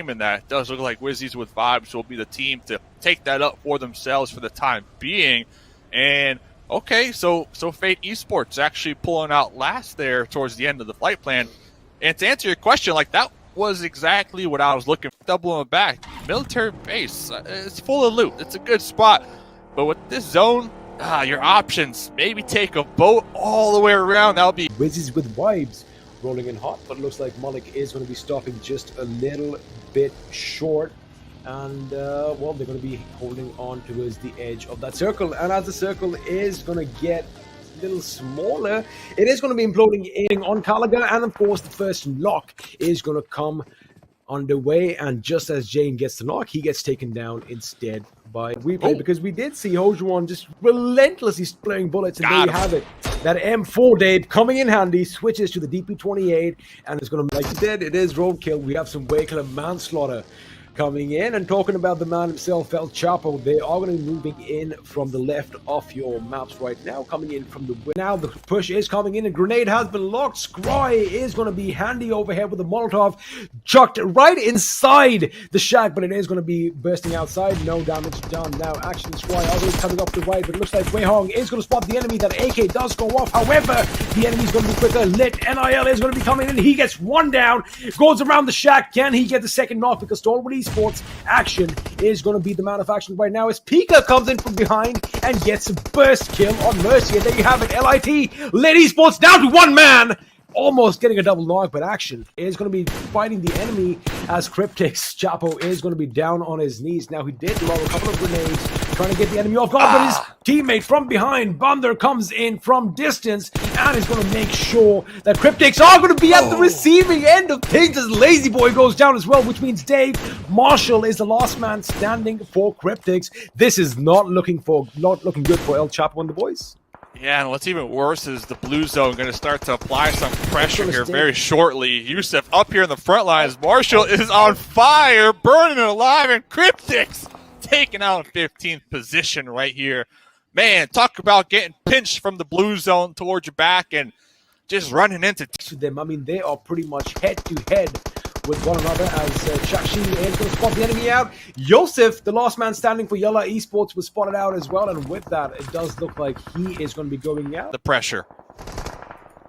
claiming that. It does look like Wizzies with Vibes will be the team to take that up for themselves for the time being. And okay, so Fate Esports actually pulling out last there towards the end of the flight plan. And to answer your question, like, that was exactly what I was looking for. Doubling back, military base, it's full of loot. It's a good spot. But with this zone, your options, maybe take a boat all the way around. That'll be Wizzies with Vibes rolling in hot, but it looks like Malik is going to be stopping just a little bit short. And, well, they're going to be holding on towards the edge of that circle. And as the circle is going to get a little smaller, it is going to be imploding in on Caliga. And, of course, the first knock is going to come underway. And just as Jane gets the knock, he gets taken down instead by Weeplay. Because we did see Hojuan just relentlessly spraying bullets. And there you have it. That M4 Dave coming in handy, switches to the DP28. And it's going to, like you said, it is roadkill. We have some vehicular manslaughter coming in. And talking about the man himself, El Chapo, they are going to be moving in from the left of your maps right now, coming in from the now the push is coming in. A grenade has been locked. Scry is going to be handy overhead with a Molotov chucked right inside the shack, but it is going to be bursting outside. No damage done. Now action Scry always coming up the right, but it looks like Wei Hong is going to spot the enemy. That AK does go off. However, the enemy is going to be quicker. Lit NIL is going to be coming in. He gets one down, goes around the shack. Can he get the second knock? Because Stalwart Esports action is going to be the man of action right now as Pika comes in from behind and gets a burst kill on Mercy. And there you have it. LIT, Lit Esports down to one man. Almost getting a double knock, but action is going to be fighting the enemy as Cryptix Chapo is going to be down on his knees. Now, he did lob a couple of grenades trying to get the enemy off guard, but his teammate from behind, Bonder, comes in from distance and is going to make sure that Cryptix are going to be at the receiving end of things as Lazy Boy goes down as well, which means Dave Marshall is the last man standing for Cryptix. This is not looking good for El Chapo and the boys. Yeah, and what's even worse is the blue zone going to start to apply some pressure here very shortly. Yusuf up here in the front lines. Marshall is on fire, burning alive, and Cryptix taken out in 15th position right here. Man, talk about getting pinched from the blue zone towards your back and just running into them. I mean, they are pretty much head-to-head with one another as Shakshi is going to spot the enemy out. Yosef, the last man standing for Yella Esports, was spotted out as well, and with that, it does look like he is going to be going out. The pressure.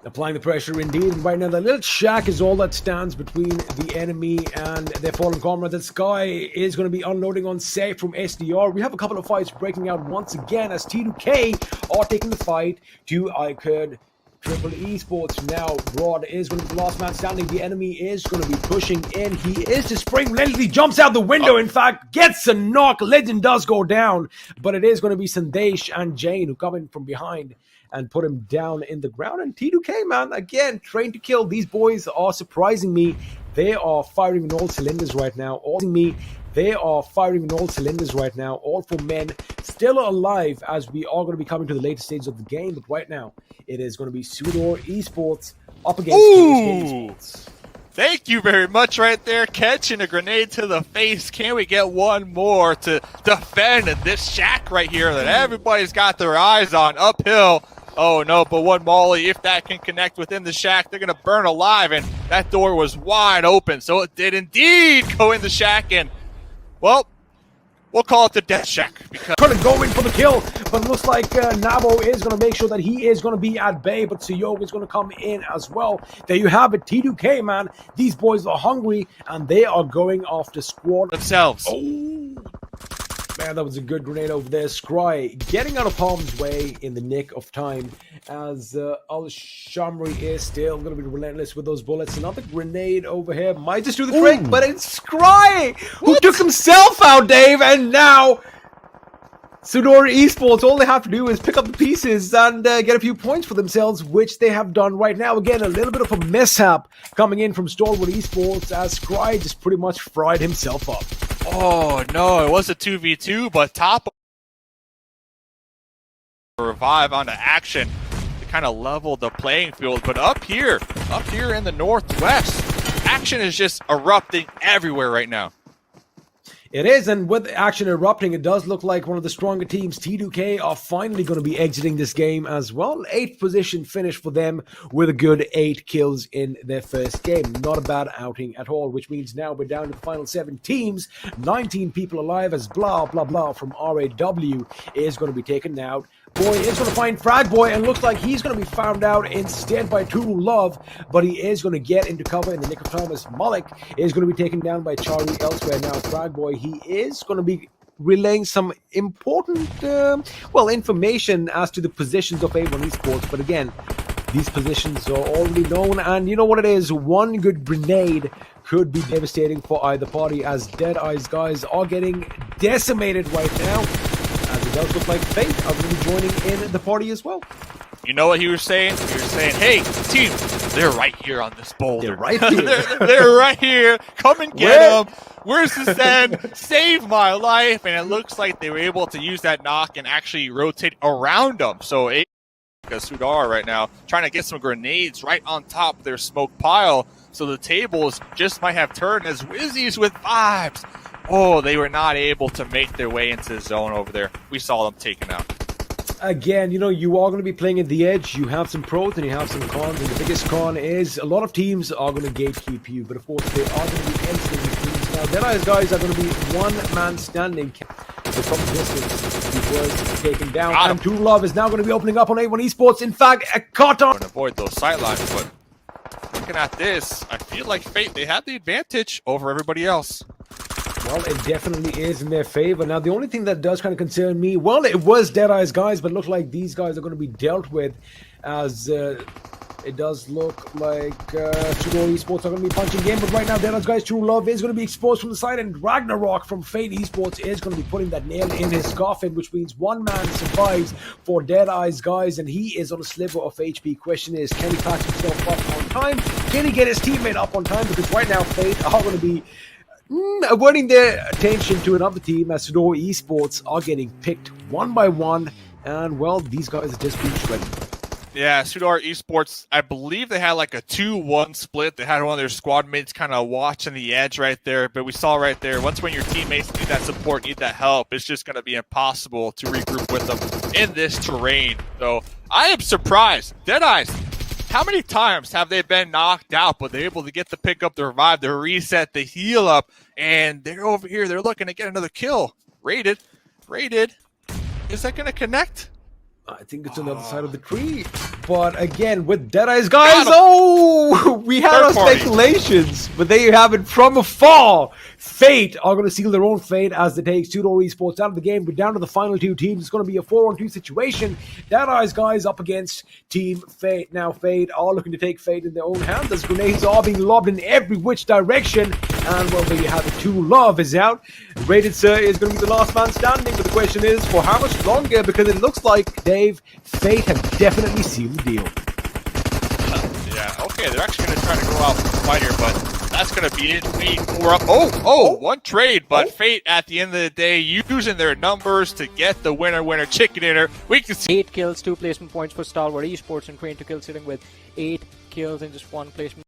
Applying the pressure indeed, and right now the little shack is all that stands between the enemy and their fallen comrade. That Sky is going to be unloading on safe from SDR. We have a couple of fights breaking out once again as T2K are taking the fight to Icon Pmpl Esports. Now Broad is going to be the last man standing. The enemy is going to be pushing in. He is just spraying relentlessly, jumps out the window, in fact, gets a knock. Legend does go down, but it is going to be Sandesh and Jane who come in from behind and put him down in the ground. And T2K, man, again, trained to kill. These boys are surprising me. They are firing in all cylinders right now. All for men still alive as we are going to be coming to the later stages of the game. But right now, it is going to be Sudor Esports up against Esports. Thank you very much right there. Catching a grenade to the face. Can we get one more to defend this shack right here that everybody's got their eyes on uphill? Oh no, but one molly, if that can connect within the shack, they're going to burn alive, and that door was wide open, so it did indeed go in the shack, and, well, we'll call it the death shack. Because trying to go in for the kill, but it looks like Nabo is going to make sure that he is going to be at bay, but Suyog is going to come in as well. There you have it, T2K, man. These boys are hungry, and they are going after squad themselves. Oh, man, that was a good grenade over there. Scry getting out of harm's way in the nick of time as Al-Shamri is still going to be relentless with those bullets. Another grenade over here might just do the trick, but it's Scry who took himself out, Dave, and now Sudor Esports, all they have to do is pick up the pieces and get a few points for themselves, which they have done right now. Again, a little bit of a mishap coming in from Stalwart Esports as Scry just pretty much fried himself up. Oh no, it was a 2v2, but top revive onto action to kind of level the playing field. But up here in the northwest, action is just erupting everywhere right now. It is, and with action erupting, it does look like one of the stronger teams, T2K, are finally going to be exiting this game as well. 8th position finish for them with a good 8 kills in their first game. Not a bad outing at all, which means now we're down to the final 7 teams. 19 people alive as blah, blah, blah from RAW is going to be taken out. Boy is going to find Frag Boy, and looks like he's going to be found out instead by True Love, but he is going to get into cover in the nick of time as Malik is going to be taken down by Chari elsewhere. Now Frag Boy, he is going to be relaying some important information as to the positions of A1 Esports, but again, these positions are already known, and you know what it is, one good grenade could be devastating for either party, as Dead Eyes guys are getting decimated right now, as it does look like Fate are going to be joining in the party as well. You know what he was saying? He was saying, hey, team, they're right here on this boulder. They're right here. they're right here. Come and get them. Where's the send? Save my life. And it looks like they were able to use that knock and actually rotate around them. So Sudar right now trying to get some grenades right on top of their smoke pile. So the tables just might have turned as Wizzies with 5s. Oh, they were not able to make their way into the zone over there. We saw them taken out. Again, you know, you are going to be playing at the edge. You have some pros and you have some cons, and the biggest con is a lot of teams are going to gatekeep you, but of course they are going to be exiting the teams. Now, Dead Eyes guys are going to be one man standing. From distance, he was taken down, and True Love is now going to be opening up on A1 Esports. In fact, a cutoff. And avoid those sightlines, but looking at this, I feel like Fate, they have the advantage over everybody else. Well, it definitely is in their favor. Now, the only thing that does kind of concern me, well, it was Dead Eyes guys, but look like these guys are going to be dealt with, as it does look like True Esports are going to be punching in. But right now, Dead Eyes guys, True Love is going to be exposed from the side, and Ragnarok from Fate Esports is going to be putting that nail in his coffin, which means one man survives for Dead Eyes guys, and he is on a sliver of HP. Question is, can he patch himself up on time? Can he get his teammate up on time? Because right now, Fate are going to be averting their attention to another team, as Sudor Esports are getting picked one by one, and well, these guys are just being shredded. Yeah, Sudor Esports, I believe they had like a 2-1 split. They had one of their squad mates kind of watching the edge right there, but we saw right there, once when your teammates need that support, need that help, it's just going to be impossible to regroup with them in this terrain. So I am surprised. Deadeyes, how many times have they been knocked out, but they're able to get the pick up, the revive, the reset, the heal up, and they're over here, they're looking to get another kill. Rated. Is that going to connect? I think it's on the other side of the tree. But again, with Dead Eyes guys, oh, we had our speculations, but there you have it from afar. Fate are going to seal their own fate as they take Sudor Esports out of the game. We're down to the final 2 teams. It's going to be a 4-on-2 situation. Dead Eyes guys up against Team Fate. Now Fate are looking to take fate in their own hands as grenades are being lobbed in every which direction. And well, there you have it. True Love is out. Rated Sir is going to be the last man standing, but the question is, for how much longer? Because it looks like, Dave, Fate have definitely sealed the deal. Yeah, okay, they're actually going to try to go out for the fight here, but that's going to be it. We're up. One trade, but Fate at the end of the day using their numbers to get the winner chicken dinner. We can see 8 kills, 2 placement points for Stalwart Esports, and Crane to Kill sitting with 8 kills in just 1 placement.